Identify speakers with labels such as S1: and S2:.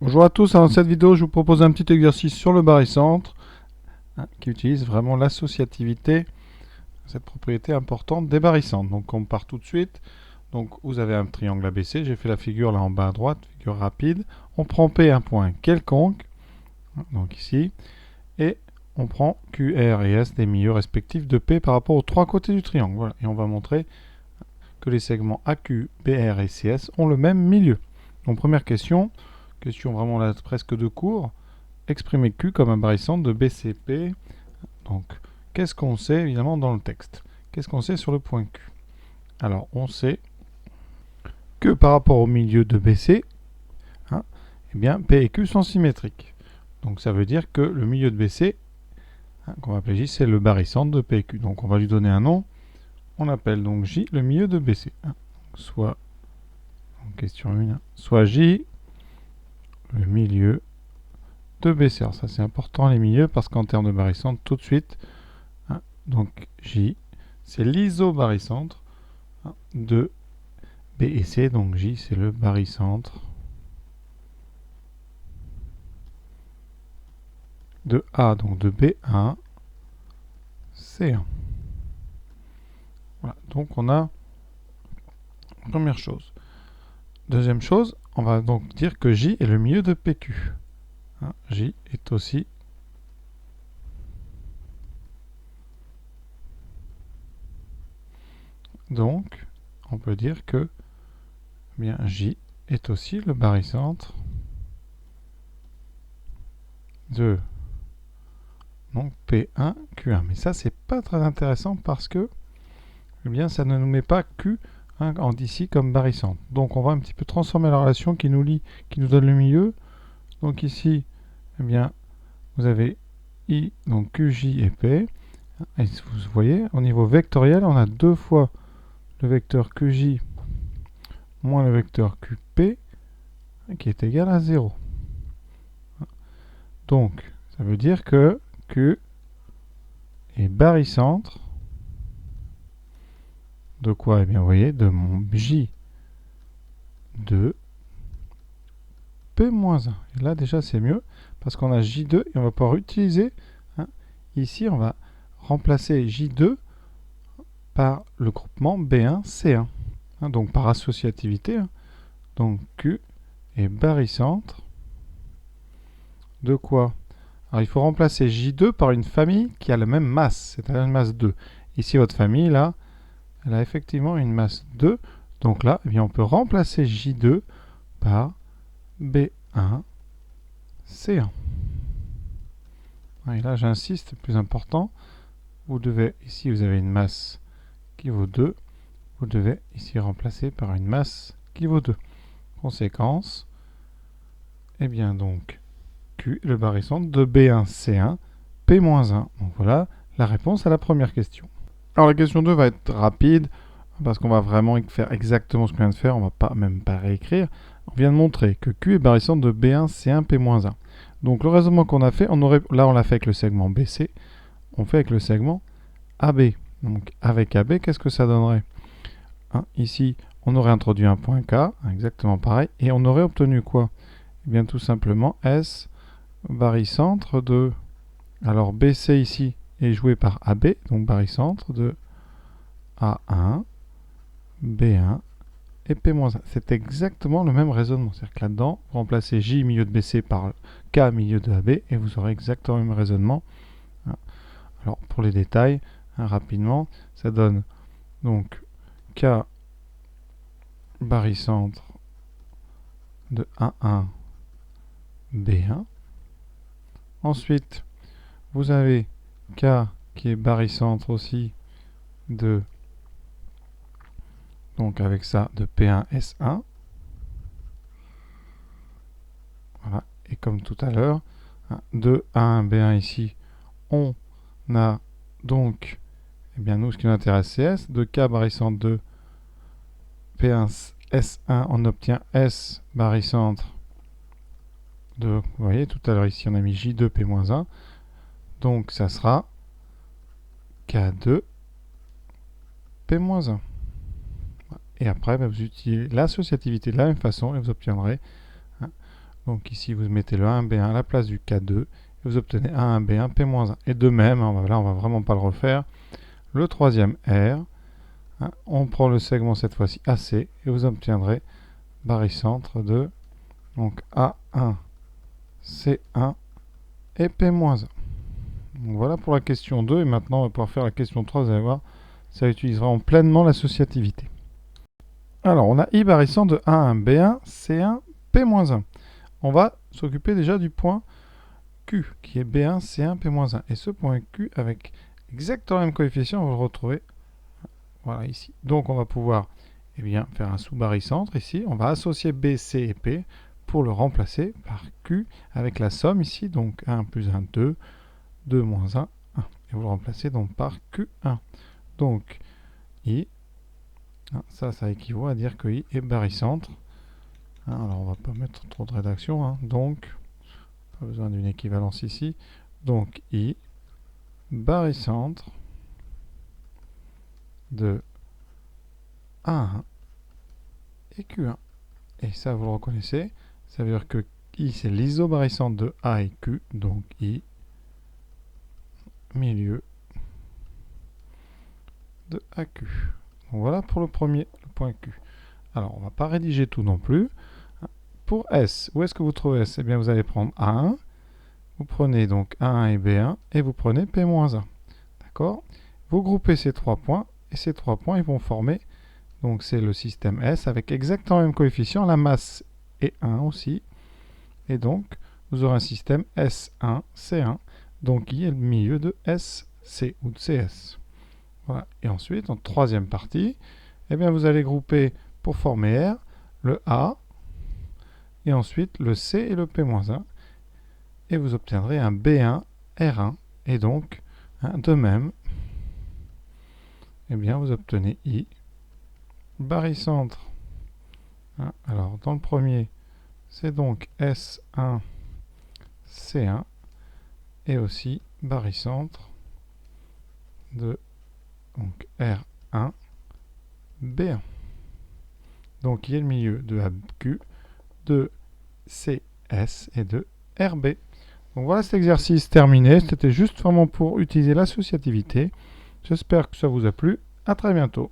S1: Bonjour à tous, dans cette vidéo je vous propose un petit exercice sur le barycentre qui utilise vraiment l'associativité, cette propriété importante des barycentres. Donc on part tout de suite. Donc vous avez un triangle ABC, j'ai fait la figure là en bas à droite, figure rapide. On prend P un point quelconque, donc ici, et on prend Q, R et S des milieux respectifs de P par rapport aux trois côtés du triangle. Voilà. Et on va montrer que les segments AQ, BR et CS ont le même milieu. Donc première question vraiment là presque de cours. Exprimer Q comme un barycentre de BCP. Donc, qu'est-ce qu'on sait évidemment dans le texte? Qu'est-ce qu'on sait sur le point Q? Alors, on sait que par rapport au milieu de BC, eh bien, P et Q sont symétriques. Donc, ça veut dire que le milieu de BC, qu'on va appeler J, c'est le barycentre de P et Q. Donc, on va lui donner un nom. On appelle donc J le milieu de BC. Soit, question 1, soit J le milieu de BC. Alors, ça, c'est important les milieux parce qu'en termes de barycentre, tout de suite, donc J, c'est l'isobarycentre de B et C. Donc J, c'est le barycentre de A, donc de B1, C1. Voilà, donc on a première chose. Deuxième chose, on va donc dire que J est le milieu de PQ. J est aussi donc, on peut dire que bien, J est aussi le barycentre de donc P1, Q1. Mais ça, c'est pas très intéressant parce que eh bien, ça ne nous met pas Q en d'ici comme barycentre. Donc on va un petit peu transformer la relation qui nous lie, qui nous donne le milieu. Donc ici, eh bien, vous avez I, donc QJ et P. Et vous voyez, au niveau vectoriel, on a deux fois le vecteur QJ moins le vecteur QP qui est égal à 0. Donc, ça veut dire que Q est barycentre de quoi? Eh bien, vous voyez, de mon J de P-1. Et là, déjà, c'est mieux parce qu'on a J2 et on va pouvoir utiliser, ici, on va remplacer J2 par le groupement B1, C1. Donc, par associativité. Donc, Q est barycentre de quoi? Alors, il faut remplacer J2 par une famille qui a la même masse, c'est-à-dire une masse 2. Ici, votre famille, là, elle a effectivement une masse 2. Donc là, eh bien, on peut remplacer J2 par B1, C1. Et là, j'insiste, le plus important, vous devez, ici, vous avez une masse qui vaut 2. Vous devez ici remplacer par une masse qui vaut 2. Conséquence, eh bien donc, Q est le barycentre de B1, C1, P-1. Donc voilà la réponse à la première question. Alors la question 2 va être rapide, parce qu'on va vraiment faire exactement ce qu'on vient de faire, on va même pas réécrire. On vient de montrer que Q est barycentre de B1, C1, P-1. Donc le raisonnement qu'on a fait, là on l'a fait avec le segment BC, on fait avec le segment AB. Donc avec AB, qu'est-ce que ça donnerait? Ici, on aurait introduit un point K, exactement pareil, et on aurait obtenu quoi? Eh bien tout simplement S barycentre de... Alors BC ici est joué par AB, donc barycentre de A1, B1 et P-1. C'est exactement le même raisonnement. C'est-à-dire que là-dedans, vous remplacez J milieu de BC par K milieu de AB et vous aurez exactement le même raisonnement. Alors pour les détails, rapidement, ça donne donc K barycentre de A1, B1. Ensuite, vous avez K qui est barycentre aussi de, donc avec ça, de P1, S1. Voilà. Et comme tout à l'heure, de A1, B1 ici, on a donc, eh bien nous, ce qui nous intéresse, c'est S. De K barycentre de P1, S1, on obtient S barycentre de, vous voyez, tout à l'heure ici, on a mis J2, P-1. Donc, ça sera K2, P-1. Et après, vous utilisez l'associativité de la même façon et vous obtiendrez Donc ici, vous mettez le A1B1 à la place du K2, et vous obtenez A1B1 P-1. Et de même, là, on va vraiment pas le refaire. Le troisième R, hein, on prend le segment cette fois-ci AC, et vous obtiendrez barycentre de donc A1, C1 et P-1. Donc voilà pour la question 2, et maintenant on va pouvoir faire la question 3, vous allez voir, ça utilisera pleinement l'associativité. Alors on a I barycentre de A1, B1, C1, P-1. On va s'occuper déjà du point Q, qui est B1, C1, P-1. Et ce point Q, avec exactement le même coefficient, on va le retrouver voilà, ici. Donc on va pouvoir faire un sous-barycentre ici. On va associer B, C et P pour le remplacer par Q avec la somme ici. Donc 1 plus 1, 2, 2 moins 1, 1. Et vous le remplacez donc par Q1. Donc I, ça équivaut à dire que I est barycentre. Alors on va pas mettre trop de rédaction. Donc, pas besoin d'une équivalence ici. Donc I, barycentre de A1 et Q1. Et ça, vous le reconnaissez. Ça veut dire que I, c'est l'isobarycentre de A et Q. Donc I, milieu de AQ. Donc voilà pour le premier, le point Q. Alors, on ne va pas rédiger tout non plus. Pour S, où est-ce que vous trouvez S? Eh bien, vous allez prendre A1. Vous prenez donc A1 et B1 et vous prenez P-1. D'accord? Vous groupez ces trois points et ces trois points, ils vont former, donc c'est le système S avec exactement le même coefficient. La masse est 1 aussi. Et donc, vous aurez un système S1, C1. Donc, I est le milieu de SC ou de CS. Voilà. Et ensuite, en troisième partie, eh bien, vous allez grouper pour former R le A et ensuite le C et le P-1. Et vous obtiendrez un B1, R1. Et donc, de même, eh bien, vous obtenez I, barycentre. Alors, dans le premier, c'est donc S1, C1, et aussi barycentre de donc R1, B1. Donc, il y a le milieu de AQ, de CS et de RB. Donc voilà cet exercice terminé. C'était juste vraiment pour utiliser l'associativité. J'espère que ça vous a plu. À très bientôt.